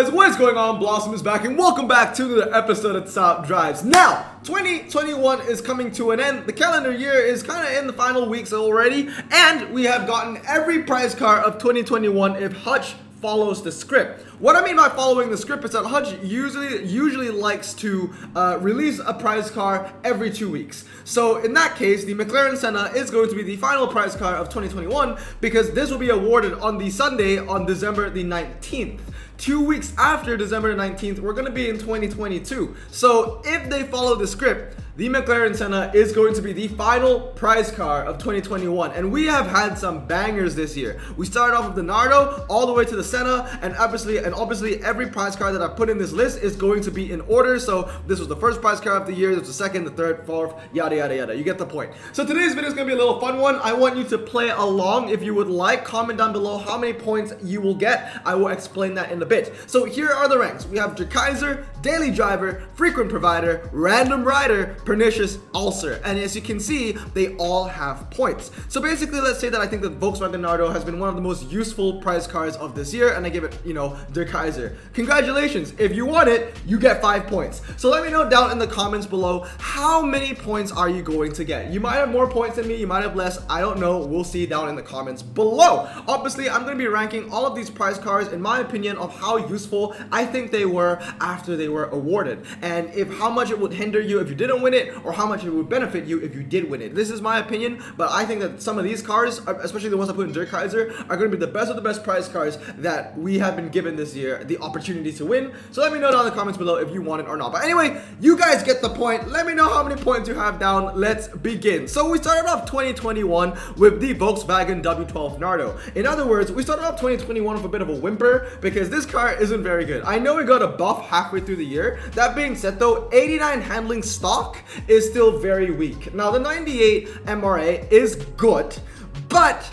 guys, what is going on? Blossom is back and welcome back to another episode of Top Drives. Now, 2021 is coming to an end. The calendar year is kind of in the final weeks already, and we have gotten every prize card of 2021 if Hutch follows the script. What I mean by following the script is that Hutch usually likes to release a prize card every 2 weeks. So in that case, the McLaren Senna is going to be the final prize card of 2021 because this will be awarded on the Sunday on December the 19th. 2 weeks after December the 19th, we're going to be in 2022. So if they follow the script, the McLaren Senna is going to be the final prize car of 2021. And we have had some bangers this year. We started off with the Nardo all the way to the Senna, and obviously every prize car that I put in this list is going to be in order. So this was the first prize car of the year, this was the second, the third, fourth, yada yada yada. You get the point. So today's video is going to be a little fun one. I want you to play along. If you would like, comment down below how many points you will get. I will explain that in a bit. So here are the ranks. We have Der Kaiser, Daily Driver, Frequent Provider, Random Rider, Pernicious Ulcer, and as you can see, they all have points. So basically, let's say that I think that Volkswagen Nardo has been one of the most useful prize cars of this year, and I give it, Der Kaiser. Congratulations! If you won it, you get 5 points. So let me know down in the comments below, how many points are you going to get? You might have more points than me, you might have less, I don't know. We'll see down in the comments below. Obviously, I'm going to be ranking all of these prize cars in my opinion of how useful I think they were after they were awarded, and if how much it would hinder you if you didn't win it, or how much it would benefit you if you did win it. This is my opinion, but I think that some of these cars, especially the ones I put in Der Kaiser, are going to be the best of the best prize cars that we have been given this year, the opportunity to win. So let me know down in the comments below if you want it or not. But anyway, you guys get the point. Let me know how many points you have down. Let's begin. So we started off 2021 with the Volkswagen W12 Nardo. In other words, we started off 2021 with a bit of a whimper because this car isn't very good. I know it got a buff halfway through the year. That being said though, 89 handling stock is still very weak. Now the 98 MRA is good, but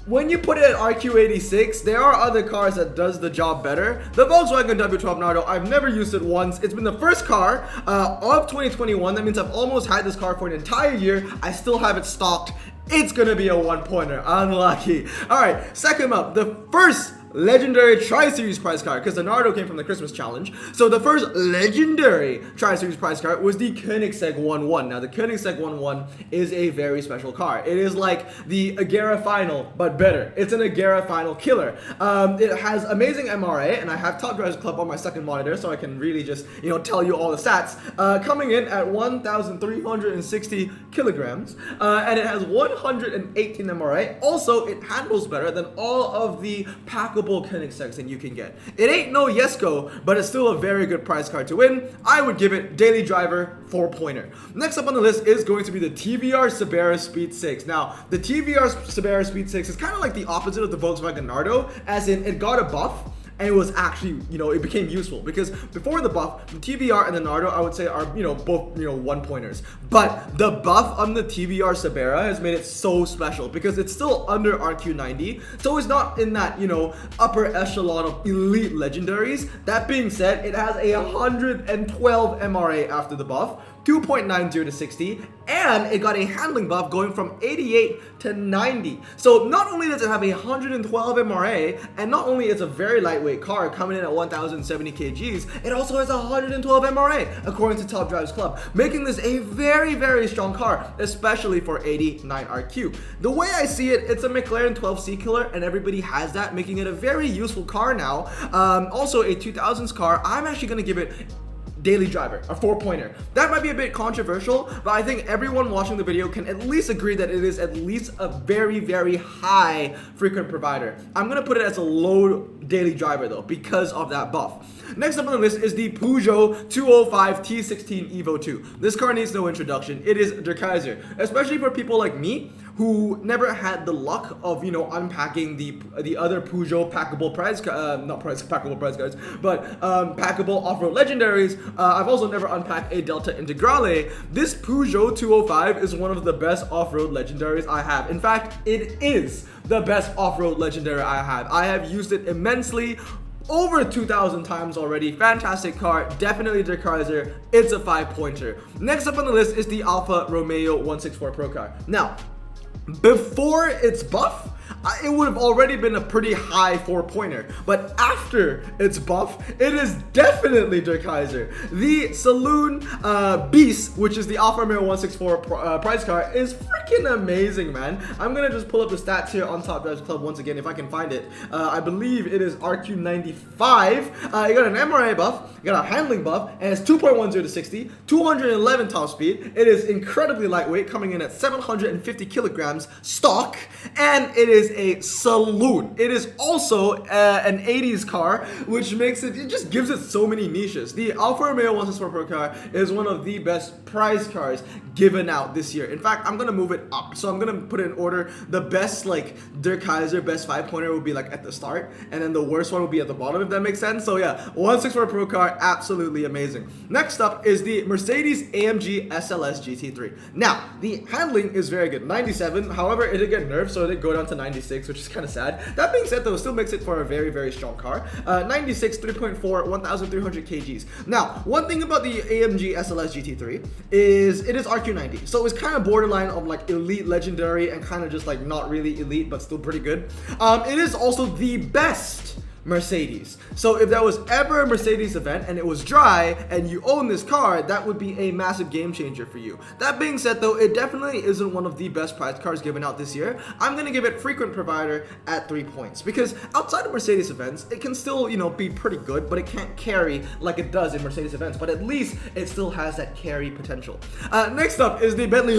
when you put it at RQ86, there are other cars that does the job better. The Volkswagen W12 Nardo, I've never used it once. It's been the first car of 2021. That means I've almost had this car for an entire year. I still have it stocked. It's gonna be a 1-pointer. Unlucky. All right, second up, the first legendary Tri-Series prize card, because the Nardo came from the Christmas challenge. So the first legendary Tri-Series prize card was the Koenigsegg 1-1. Now the Koenigsegg 1-1 is a very special car. It is like the Agera Final, but better. It's an Agera Final killer. It has amazing MRA, and I have Top Drives Club on my second monitor, so I can really just, tell you all the stats. Coming in at 1,360 kilograms, and it has 118 MRA. Also, it handles better than all of the packable Koenigsegg's that you can get. It ain't no Jesko, but it's still a very good prize card to win. I would give it Daily Driver 4-pointer. Next up on the list is going to be the TVR Sibera Speed 6. Now, the TVR Sibera Speed 6 is kind of like the opposite of the Volkswagen Nardo, as in it got a buff, and it was actually, it became useful because before the buff, the TVR and the Nardo, I would say are, both, 1-pointers. But the buff on the TVR Sibera has made it so special because it's still under RQ90. So it's not in that, upper echelon of elite legendaries. That being said, it has a 112 MRA after the buff, 2.90 to 60, and it got a handling buff going from 88 to 90. So not only does it have a 112 MRA, and not only is a very lightweight car coming in at 1,070 kgs, it also has 112 MRA according to Top Drives Club, making this a very, very strong car, especially for 89 RQ. The way I see it, it's a McLaren 12C killer, and everybody has that, making it a very useful car now. Also a 2000s car. I'm actually going to give it Daily Driver, a 4-pointer. That might be a bit controversial, but I think everyone watching the video can at least agree that it is at least a very, very high frequent provider. I'm gonna put it as a low Daily Driver though, because of that buff. Next up on the list is the Peugeot 205 T16 Evo 2. This car needs no introduction. It is Der Kaiser, especially for people like me who never had the luck of, unpacking the other Peugeot packable prize, packable prize cards, but packable off-road legendaries. I've also never unpacked a Delta Integrale. This Peugeot 205 is one of the best off-road legendaries I have. In fact, it is the best off-road legendary I have. I have used it immensely, over 2,000 times already. Fantastic car, definitely Der Kaiser. It's a 5-pointer. Next up on the list is the Alfa Romeo 164 Pro car. Now, Before its buff, it would have already been a pretty high 4-pointer, but after its buff, it is definitely Der Kaiser. The Saloon Beast, which is the Alfa Romeo 164 prize car, is freaking amazing, man. I'm gonna just pull up the stats here on Top Drives Club once again if I can find it. I believe it is RQ95. You got an MRA buff, you got a handling buff, and it's 2.10 to 60, 211 top speed. It is incredibly lightweight, coming in at 750 kilograms stock, and it is a saloon. It is also an 80s car, which makes it just gives it so many niches. The Alfa Romeo 164 Pro car is one of the best prize cars given out this year. In fact, I'm gonna move it up, so I'm gonna put it in order. The best, like, Der Kaiser best 5-pointer would be like at the start, and then the worst one would be at the bottom, if that makes sense. So yeah, 164 Pro car, absolutely amazing. Next up is the Mercedes AMG SLS GT3. Now, the handling is very good, 97. However, it did get nerfed, so it did go down to 96, which is kind of sad. That being said, though, it still makes it for a very, very strong car. 96, 3.4, 1,300 kgs. Now, one thing about the AMG SLS GT3 is it is RQ90, so it's kind of borderline of like elite, legendary, and kind of just like not really elite, but still pretty good. It is also the best Mercedes. So if there was ever a Mercedes event and it was dry and you own this car, that would be a massive game changer for you. That being said, though, it definitely isn't one of the best prize cars given out this year. I'm gonna give it frequent provider at 3 points, because outside of Mercedes events, it can still, you know, be pretty good, but it can't carry like it does in Mercedes events. But at least it still has that carry potential. Next up is the Bentley.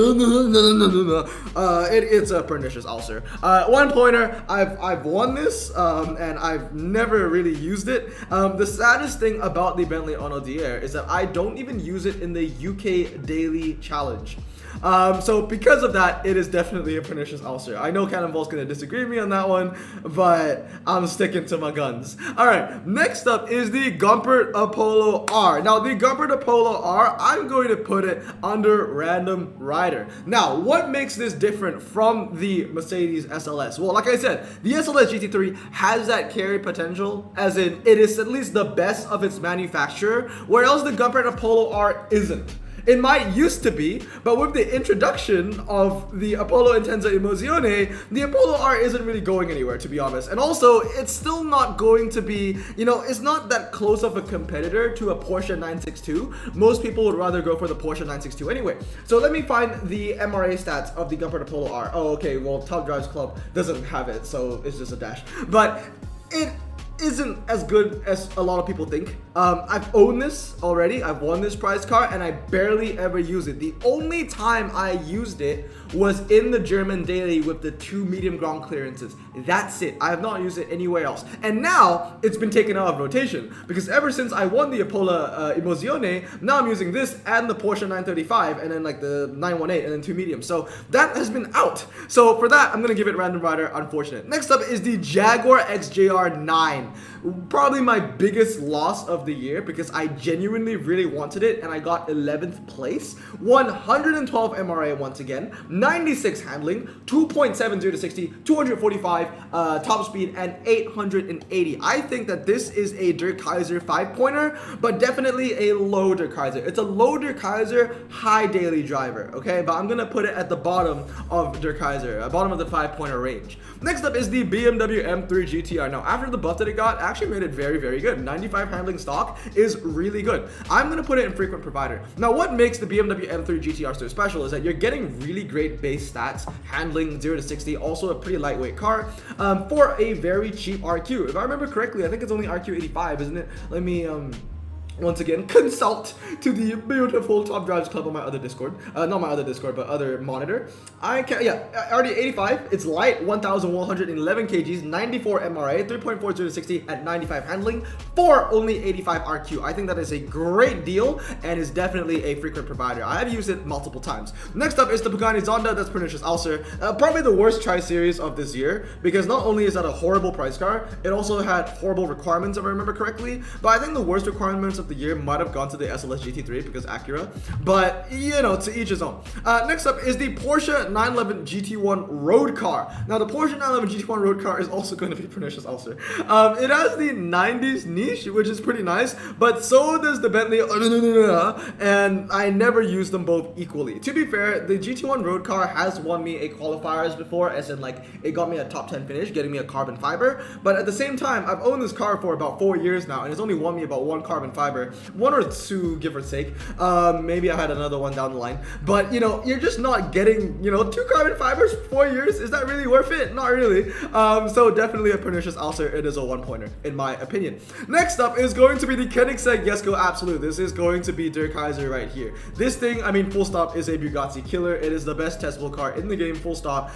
It's a pernicious ulcer. 1 pointer. I've won this, and I've never really used it. The saddest thing about the Bentley Ono Dier is that I don't even use it in the UK Daily Challenge. So because of that, it is definitely a pernicious ulcer. I know Cannonball's gonna disagree with me on that one, but I'm sticking to my guns. Alright, next up is the Gumpert Apollo R. Now, the Gumpert Apollo R, I'm going to put it under Random Rider. Now, what makes this different from the Mercedes SLS? Well, like I said, the SLS GT3 has that carry potential, as in it is at least the best of its manufacturer, whereas the Gumpert Apollo R isn't. It might used to be, but with the introduction of the Apollo Intensa Emozione, the Apollo R isn't really going anywhere, to be honest. And also, it's still not going to be, you know, it's not that close of a competitor to a Porsche 962. Most people would rather go for the Porsche 962 anyway. So let me find the MRA stats of the Gumpert Apollo R. Oh, okay, well, Top Drives Club doesn't have it, so it's just a dash. But it isn't as good as a lot of people think. I've owned this already. I've won this prize car, and I barely ever use it. The only time I used it was in the German daily with the 2 medium ground clearances. That's it. I have not used it anywhere else. And now it's been taken out of rotation, because ever since I won the Apollo Emozione, now I'm using this and the Porsche 935, and then like the 918, and then 2 mediums. So that has been out. So for that, I'm gonna give it Random Rider, unfortunate. Next up is the Jaguar XJR 9. Probably my biggest loss of the year, because I genuinely really wanted it and I got 11th place. 112 MRA once again, 96 handling, 2.70 to 60, 245 top speed, and 880. I think that this is a Der Kaiser 5-pointer, but definitely a low Der Kaiser. It's a low Der Kaiser, high daily driver, okay? But I'm gonna put it at the bottom of Der Kaiser, bottom of the 5-pointer range. Next up is the BMW M3 GTR. Now, after the buff that it got, actually made it very, very good. 95 handling stock is really good. I'm gonna put it in frequent provider. Now, what makes the BMW M3 GTR so special is that you're getting really great base stats, handling 0 to 60, also a pretty lightweight car, for a very cheap RQ. If I remember correctly, I think it's only RQ 85, isn't it? Let me once again consult to the beautiful Top Drives Club on my other Discord. Not my other Discord, but other monitor. I can't, yeah, already 85. It's light, 1,111 kgs, 94 MRA, 3.40 to 60 at 95 handling for only 85 RQ. I think that is a great deal and is definitely a frequent provider. I have used it multiple times. Next up is the Pagani Zonda. That's pernicious ulcer. Probably the worst tri-series of this year, because not only is that a horrible price car, it also had horrible requirements, if I remember correctly. But I think the worst requirements of the year might have gone to the SLS GT3 because Acura, but you know, to each his own. Next up is the Porsche 911 GT1 road car. Now the Porsche 911 GT1 road car is also going to be pernicious also. It has the 90s niche, which is pretty nice, but so does the Bentley, and I never use them both equally. To be fair, the GT1 road car has won me a qualifiers before, as in like it got me a top 10 finish, getting me a carbon fiber, but at the same time, I've owned this car for about 4 years now, and it's only won me about 1 carbon fiber, 1 or 2 give or take. Maybe I had another one down the line, but you know, you're just not getting, you know, 2 carbon fibers for 4 years. Is that really worth it? Not really. So definitely a pernicious ulcer. It is a 1-pointer in my opinion. Next up is going to be the Koenigsegg Jesko Absolute. This is going to be Der Kaiser right here. This thing, I mean, full stop, is a Bugatti killer. It is the best testable car in the game, full stop.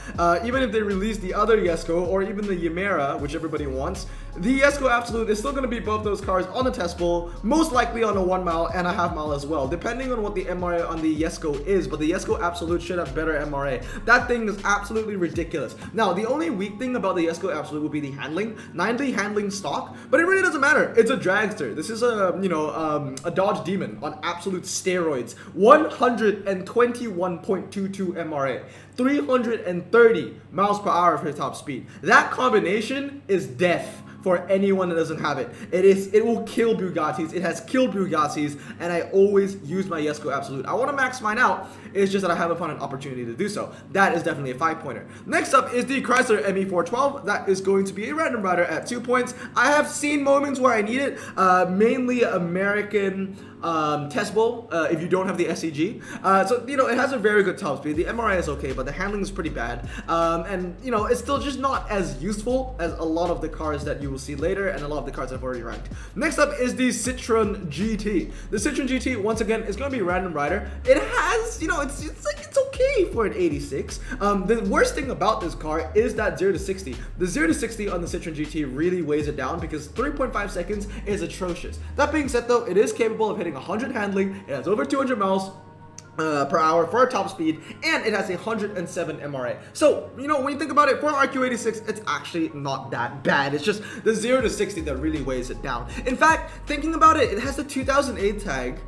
Even if they release the other Jesko or even the Yamera, which everybody wants, the Jesko Absolute is still going to be both those cars on the testable, most likely on a 1 mile and a half mile as well, depending on what the MRA on the Jesko is. But the Jesko Absolute should have better MRA. That thing is absolutely ridiculous. Now, the only weak thing about the Jesko Absolute would be the handling. 90 handling stock, but it really doesn't matter. It's a dragster. This is a, you know, a Dodge Demon on absolute steroids. 121.22 MRA, 330 miles per hour for top speed. That combination is death for anyone that doesn't have it. It will kill Bugattis. It has killed Bugattis, and I always use my Jesko Absolute. I want to max mine out. It's just that I haven't found an opportunity to do so. That is definitely a 5-pointer. Next up is the Chrysler ME412. That is going to be a random rider at 2 points. I have seen moments where I need it, mainly American testable if you don't have the SEG. So, you know, it has a very good top speed. The MRI is okay, but the handling is pretty bad. And, you know, it's still just not as useful as a lot of the cars that you will see later and a lot of the cars I've already ranked. Next up is the Citroen GT. The Citroen GT, once again, is going to be a random rider. It has, you know, it's okay for an 86. The worst thing about this car is that 0 to 60. The 0 to 60 on the Citroen GT really weighs it down because 3.5 seconds is atrocious. That being said though, it is capable of hitting 100 handling. It has over 200 miles per hour for a top speed, and it has a 107 MRA. So, you know, when you think about it, for an RQ86, it's actually not that bad. It's just the 0 to 60 that really weighs it down. In fact, thinking about it, it has the 2008 tag.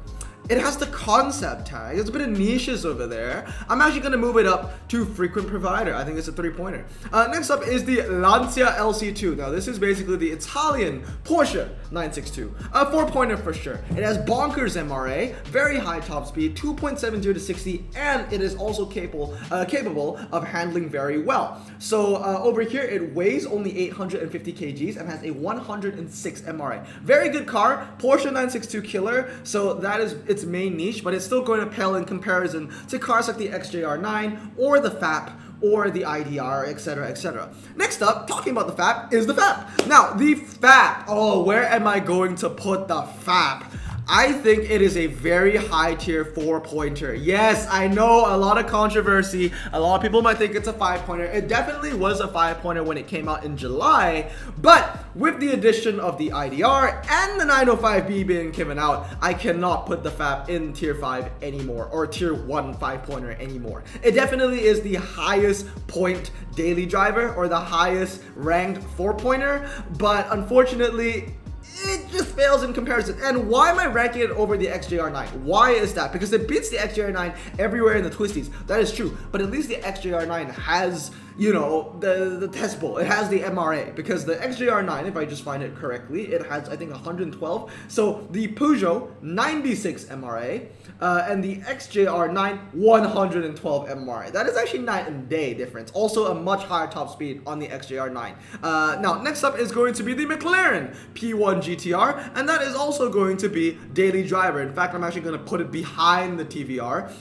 It has the concept tag. There's a bit of niches over there. I'm actually going to move it up to frequent provider. I think it's a 3-pointer. Next up is the Lancia LC2. Now, this is basically the Italian Porsche 962. A 4-pointer for sure. It has bonkers MRA, very high top speed, 2.70 to 60, and it is also capable of handling very well. So over here, it weighs only 850 kgs and has a 106 MRA. Very good car, Porsche 962 killer. So that is its main niche, but it's still going to pale in comparison to cars like the XJR9 or the FAP or the IDR, etc., etc. Next up, talking about the FAP, is the FAP. Now, the FAP, oh, where am I going to put the FAP? I think it is a very high tier 4-pointer. Yes, I know, a lot of controversy. A lot of people might think it's a 5-pointer. It definitely was a 5-pointer when it came out in July, but with the addition of the IDR and the 905B being given out, I cannot put the FAP in tier 5 anymore, or tier 1 5-pointer anymore. It definitely is the highest point daily driver, or the highest ranked 4-pointer, but unfortunately, it just fails in comparison. And why am I ranking it over the XJR9? Why is that? Because it beats the XJR9 everywhere in the twisties. That is true. But at least the XJR9 has, you know, the testable. It has the MRA. Because the XJR9, if I just find it correctly, it has, I think, 112. So the Peugeot, 96 MRA. And the XJR9, 112 MRA. That is actually night and day difference. Also a much higher top speed on the XJR9. Now, next up is going to be the McLaren P1 GTR, and that is also going to be daily driver. In fact, I'm actually going to put it behind the TVR.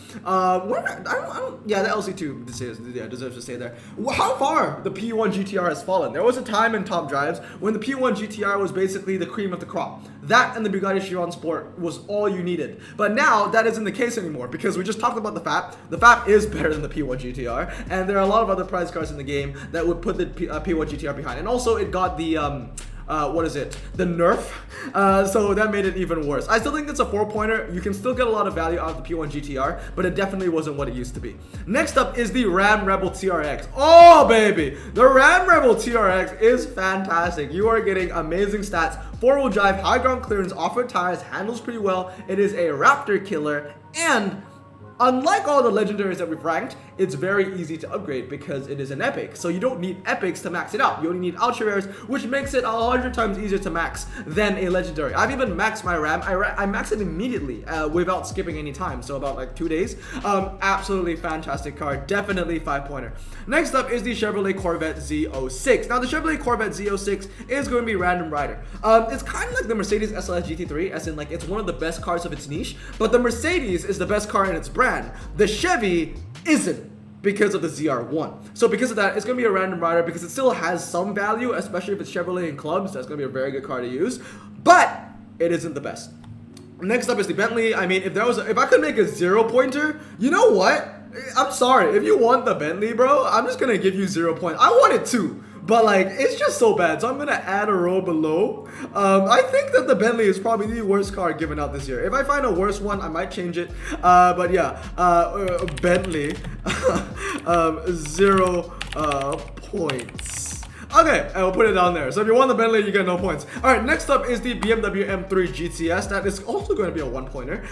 Yeah, the LC2 deserves to stay there. How far the P1 GTR has fallen. There was a time in Top Drives when the P1 GTR was basically the cream of the crop. That and the Bugatti Chiron Sport was all you needed. But now, that isn't the case anymore, because we just talked about the FAP. The FAP is better than the P1 GTR, and there are a lot of other prize cars in the game that would put the P1 GTR behind. And also, it got the what is it? The nerf. So that made it even worse. I still think it's a 4-pointer. You can still get a lot of value out of the P1 GTR, but it definitely wasn't what it used to be. Next up is the Ram Rebel TRX. Oh, baby. The Ram Rebel TRX is fantastic. You are getting amazing stats. 4-wheel drive, high ground clearance, off-road tires, handles pretty well. It is a Raptor killer, and unlike all the legendaries that we've ranked, it's very easy to upgrade because it is an epic. So you don't need epics to max it out. You only need ultra rares, which makes it 100 times easier to max than a legendary. I've even maxed my Ram. I maxed it immediately without skipping any time. So about like 2 days. Absolutely fantastic car. Definitely 5-pointer. Next up is the Chevrolet Corvette Z06. Now the Chevrolet Corvette Z06 is going to be random rider. It's kind of like the Mercedes SLS GT3, as in like it's one of the best cars of its niche, but the Mercedes is the best car in its brand. The Chevy isn't, because of the ZR1. So because of that, it's going to be a random rider because it still has some value, especially if it's Chevrolet in clubs. That's going to be a very good car to use, but it isn't the best. Next up is the Bentley. I mean, if I could make a 0-pointer, you know what? I'm sorry. If you want the Bentley, bro, I'm just going to give you 0 points. I want it too, but like, it's just so bad. So I'm going to add a row below. I think that the Bentley is probably the worst car given out this year. If I find a worse one, I might change it. But yeah, Bentley, 0 points. Okay, I will put it down there. So if you want the Bentley, you get no points. Alright, next up is the BMW M3 GTS. That is also going to be a 1-pointer.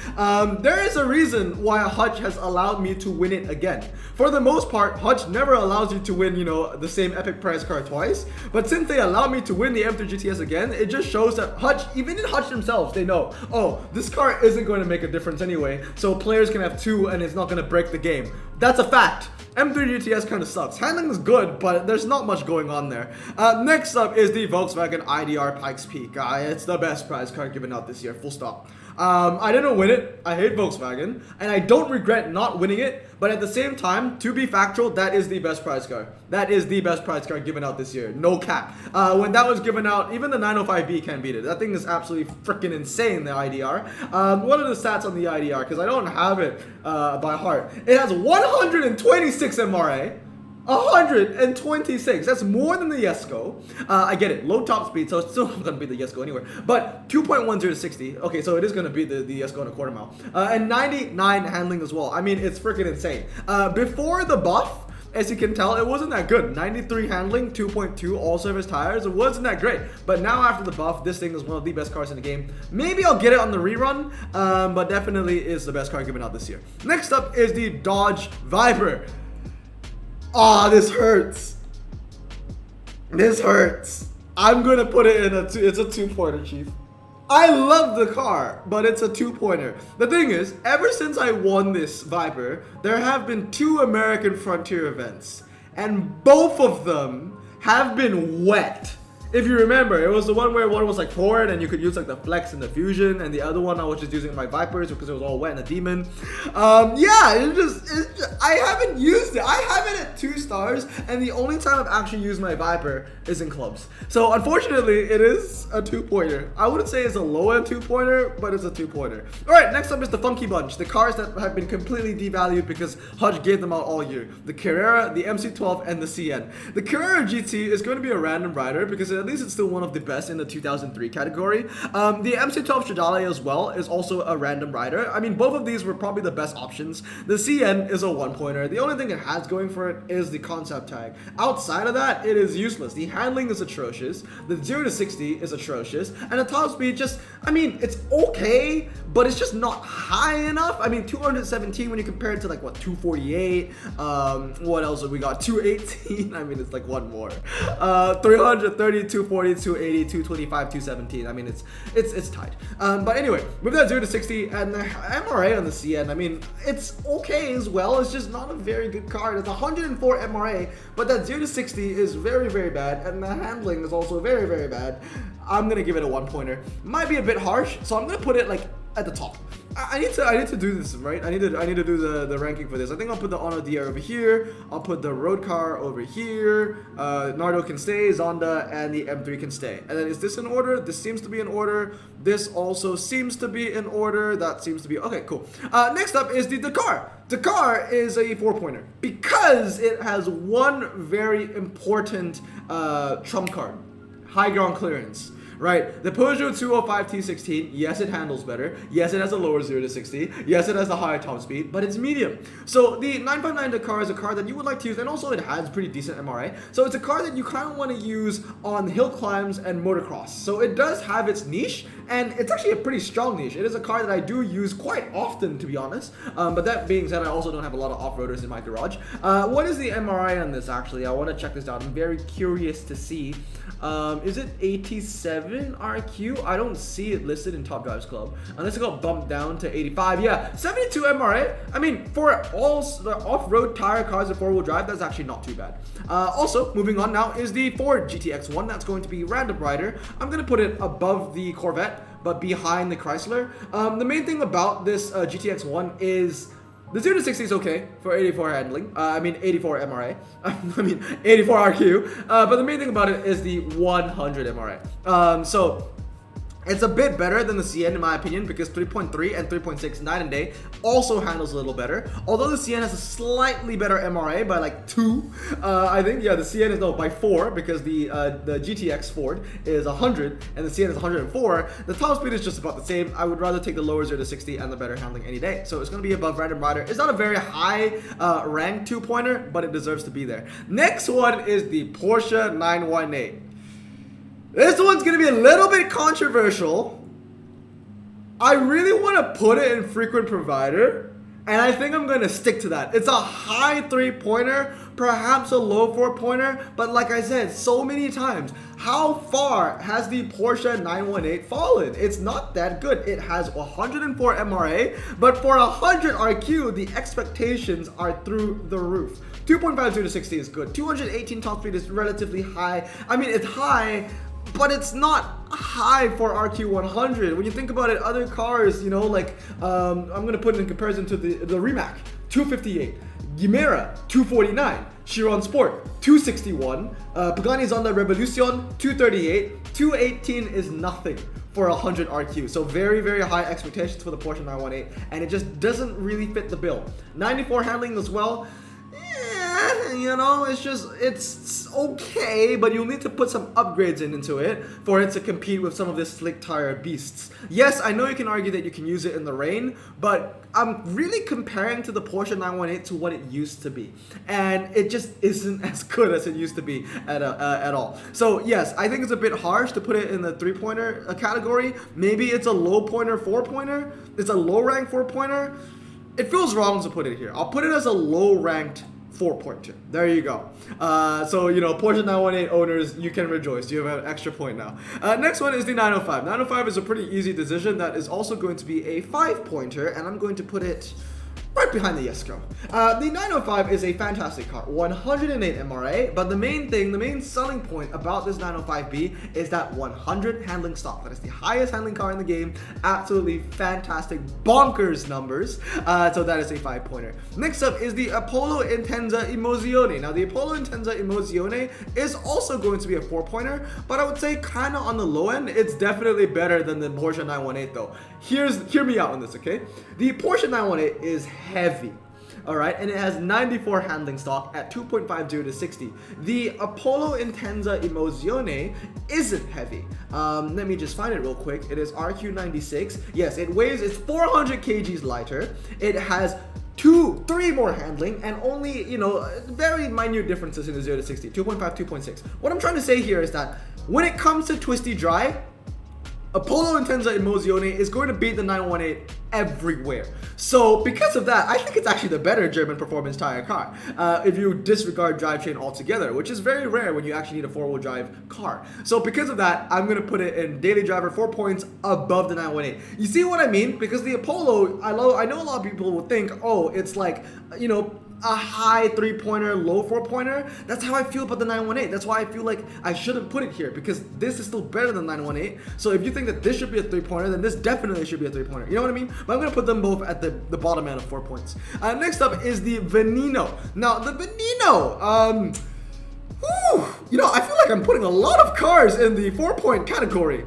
There is a reason why Hutch has allowed me to win it again. For the most part, Hutch never allows you to win, you know, the same epic prize car twice. But since they allow me to win the M3 GTS again, it just shows that Hutch, even in Hutch themselves, they know, oh, this car isn't going to make a difference anyway. So players can have 2 and it's not going to break the game. That's a fact. M3 GTS kind of sucks. Handling is good, but there's not much going on there. Next up is the Volkswagen IDR Pikes Peak. It's the best prize car given out this year, full stop. I didn't win it. I hate Volkswagen, and I don't regret not winning it. But at the same time, to be factual, that is the best prize car. That is the best prize car given out this year. No cap. When that was given out, even the 905B can't beat it. That thing is absolutely freaking insane, the IDR. What are the stats on the IDR? Because I don't have it by heart. It has 126 MRA. 126. That's more than the Yesco. I get it. Low top speed, so it's still not going to beat the Yesco anywhere. But 2.10 to 60. Okay, so it is going to beat the Yesco in a quarter mile. And 99 handling as well. I mean, it's freaking insane. Before the buff, as you can tell, it wasn't that good. 93 handling, 2.2 all-surface tires. It wasn't that great. But now after the buff, this thing is one of the best cars in the game. Maybe I'll get it on the rerun, but definitely is the best car given out this year. Next up is the Dodge Viper. Ah, this hurts. This hurts. I'm gonna put it in it's a 2-pointer, Chief. I love the car, but it's a 2-pointer. The thing is, ever since I won this Viper, there have been 2 American Frontier events, and both of them have been wet. If you remember, it was the one where one was like forward and you could use like the flex and the fusion, and the other one I was just using my Vipers because it was all wet and a demon. Yeah, it's just I haven't used it. I have it at 2 stars, and the only time I've actually used my Viper is in clubs. So unfortunately, it is a 2-pointer. I wouldn't say it's a low-end 2-pointer, but it's a 2-pointer. All right, next up is the Funky Bunch, the cars that have been completely devalued because Hutch gave them out all year. The Carrera, the MC12, and the CN. The Carrera GT is going to be a random rider because at least it's still one of the best in the 2003 category. The MC12 Stradale as well is also a random rider. I mean, both of these were probably the best options. The CN is a 1-pointer. The only thing it has going for it is the concept tag. Outside of that, it is useless. The handling is atrocious. The 0 to 60 is atrocious. And the top speed just, I mean, it's okay, but it's just not high enough. I mean, 217 when you compare it to like, what, 248? What else have we got? 218? I mean, it's like one more. 330, 240, 280, 225, 217. I mean, it's tight. But anyway, with that 0 to 60 and the MRA on the CN, I mean, it's okay as well. It's just not a very good car. It's 104 MRA, but that 0 to 60 is very, very bad, and the handling is also very, very bad. I'm gonna give it a 1-pointer. Might be a bit harsh, so I'm gonna put it like at the top. I need to do this, right? I need to do the ranking for this. I think I'll put the Honda DR over here. I'll put the road car over here. Nardo can stay, Zonda, and the M3 can stay. And then is this in order? This seems to be in order. This also seems to be in order. That seems to be okay. Cool. Next up is the Dakar. Dakar is a 4-pointer because it has one very important trump card. high ground clearance. Right, the Peugeot 205 T16, yes, it handles better. Yes, it has a lower 0 to 60. Yes, it has a higher top speed, but it's medium. So the 959 Dakar is a car that you would like to use, and also it has pretty decent MRA. So it's a car that you kind of want to use on hill climbs and motocross. So it does have its niche, and it's actually a pretty strong niche. It is a car that I do use quite often, to be honest. But that being said, I also don't have a lot of off-roaders in my garage. What is the MRI on this, actually? I want to check this out. I'm very curious to see. Is it 87 RQ? I don't see it listed in Top Drives Club unless it got bumped down to 85. Yeah, 72 MRA. I mean, for all the off-road tire cars and four-wheel drive, that's actually not too bad. Also, moving on now is the Ford GTX1. That's going to be random rider. I'm going to put it above the Corvette, but behind the Chrysler. The main thing about this GTX1 is the 0 to 60 is okay for 84 handling. 84 MRA. 84 RQ. But the main thing about it is the 100 MRA. So it's a bit better than the CN in my opinion, because 3.3 and 3.6 night and day also handles a little better. Although the CN has a slightly better MRA by like 2, I think. Yeah, the CN is by 4, because the GTX Ford is 100 and the CN is 104. The top speed is just about the same. I would rather take the lower 0 to 60 and the better handling any day. So it's going to be above Random Rider. It's not a very high rank 2-pointer, but it deserves to be there. Next one is the Porsche 918. This one's going to be a little bit controversial. I really want to put it in frequent provider, and I think I'm going to stick to that. It's a high 3-pointer, perhaps a low 4-pointer, but like I said so many times, how far has the Porsche 918 fallen? It's not that good. It has 104 MRA, but for 100 RQ, the expectations are through the roof. 2.5 0 to 60 is good. 218 top speed is relatively high. I mean, it's high, but it's not high for RQ100. When you think about it, other cars, I'm going to put it in comparison to the Rimac, 258, Chimera, 249, Chiron Sport, 261, Pagani Zonda Revolution, 238, 218 is nothing for 100 RQ. So very, very high expectations for the Porsche 918, and it just doesn't really fit the bill. 94 handling as well. It's okay, but you'll need to put some upgrades into it for it to compete with some of the slick tire beasts. Yes, I know you can argue that you can use it in the rain, but I'm really comparing to the Porsche 918 to what it used to be, and it just isn't as good as it used to be at all. So yes, I think it's a bit harsh to put it in the 3-pointer category. Maybe it's a low pointer 4-pointer. It's a low rank 4-pointer. It feels wrong to put it here. I'll put it as a low ranked 4.2. There you go. Porsche 918 owners, you can rejoice. You have an extra point now. Next one is the 905. 905 is a pretty easy decision. That is also going to be a 5-pointer, and I'm going to put it right behind the Yesco. The 905 is a fantastic car, 108 MRA, but the main selling point about this 905B is that 100 handling stock. That is the highest handling car in the game. Absolutely fantastic, bonkers numbers. So that is a 5-pointer. Next up is the Apollo Intenza Emozione. Now the Apollo Intenza Emozione is also going to be a 4-pointer, but I would say kind of on the low end. It's definitely better than the Porsche 918 though. Hear me out on this, okay? The Porsche 918 is heavy, all right, and it has 94 handling stock at 2.50 to 60. The Apollo Intenza Emozione isn't heavy. Let me just find it real quick. It is RQ96. Yes, it's 400 kgs lighter. It has 3 more handling, and only, very minute differences in the 0 to 60, 2.5, 2.6. What I'm trying to say here is that when it comes to twisty dry, Apollo Intenza Emozione is going to beat the 918 everywhere. So because of that, I think it's actually the better German performance tire car, if you disregard drivetrain altogether, which is very rare when you actually need a 4-wheel drive car. So because of that, I'm going to put it in daily driver 4 points above the 918. You see what I mean? Because the Apollo, I know a lot of people will think, oh, it's like, a high 3-pointer, low 4-pointer. That's how I feel about the 918. That's why I feel like I shouldn't put it here, because this is still better than 918. So if you think that this should be a 3-pointer, then this definitely should be a 3-pointer. You know what I mean? But I'm going to put them both at the bottom end of 4 points. Next up is the Veneno. Now, the Veneno, I feel like I'm putting a lot of cars in the 4-point category,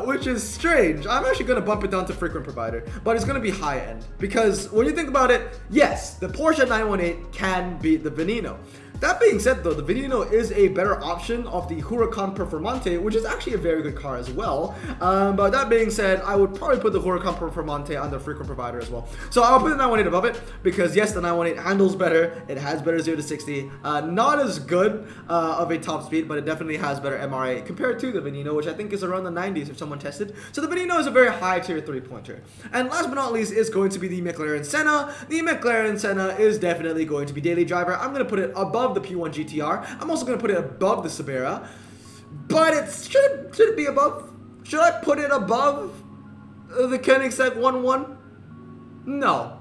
which is strange. I'm actually going to bump it down to frequent provider, but it's going to be high end, because when you think about it, yes, the Porsche 918 can beat the Veneno. That being said though, the Veneno is a better option of the Huracan Performante, which is actually a very good car as well. But that being said, I would probably put the Huracan Performante on the frequent provider as well. So I'll put the 918 above it because yes, the 918 handles better. It has better 0 to 60. Not as good of a top speed, but it definitely has better MRA compared to the Veneno, which I think is around the 90s if someone tested. So the Veneno is a very high tier 3 pointer. And last but not least is going to be the McLaren Senna. The McLaren Senna is definitely going to be daily driver. I'm going to put it above the P1 GTR. I'm also going to put it above the Sabera. But should it be above? Should I put it above the Koenigsegg 1.1? No,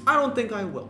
I don't think I will.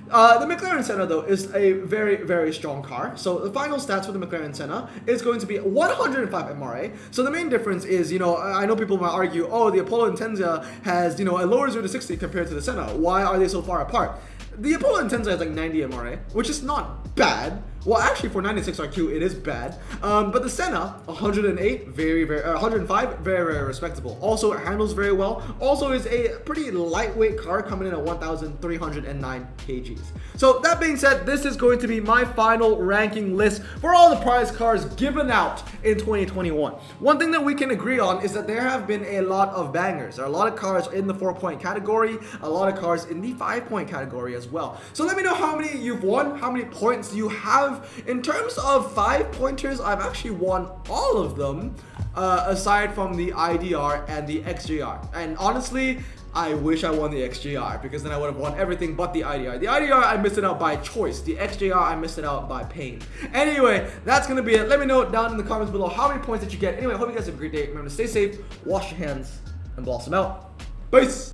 The McLaren Senna though is a very, very strong car. So the final stats for the McLaren Senna is going to be 105 MRA. So the main difference is, I know people might argue, oh, the Apollo Intensa has, a lower 0 to 60 compared to the Senna. Why are they so far apart? The Apollo Intensa has like 90 MRA, which is not bad. Well, actually, for 96 RQ, it is bad. But the Senna, 108, 105, very, very respectable. Also, it handles very well. Also, is a pretty lightweight car coming in at 1,309 kgs. So that being said, this is going to be my final ranking list for all the prize cars given out in 2021. One thing that we can agree on is that there have been a lot of bangers. There are a lot of cars in the 4-point category, a lot of cars in the 5-point category as well. So let me know how many you've won, how many points you have. In terms of 5-pointers, I've actually won all of them, aside from the IDR and the XJR. And honestly, I wish I won the XJR because then I would have won everything but the IDR. The IDR, I missed it out by choice. The XJR, I missed it out by pain. Anyway, that's going to be it. Let me know down in the comments below how many points did you get. Anyway, I hope you guys have a great day. Remember to stay safe, wash your hands, and blossom out. Peace!